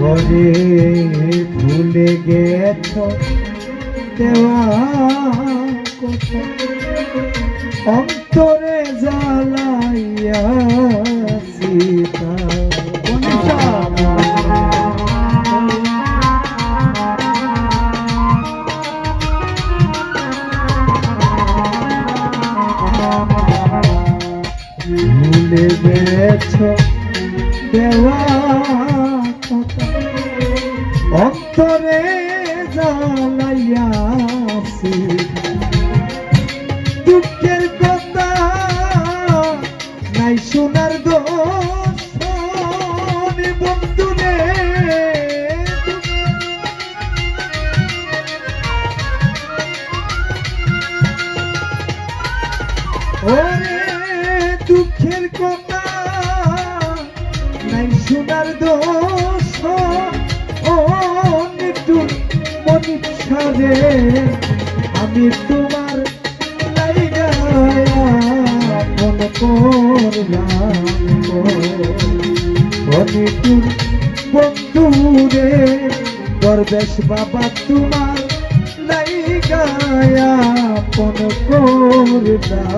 ওরে ভুলে গেছ দেওয়া কথা, অন্তরে জ্বালাইয়া সীতা। ভুলে গেছ দেওয়া কথা, অন্তরে জ্বালাইয়াছি। দুঃখের কথা নাই শোনার দোষ বন্ধুরে, ওরে দুঃখের কথা নাই শোনার দোষ ও নিটুর মনিষ্ঠারে, আমি তোমার লাইগা মন করলাম ও নিটুর বন্ধুরে, দরবেশ বাবা তোমার লাইগা মন করলাম।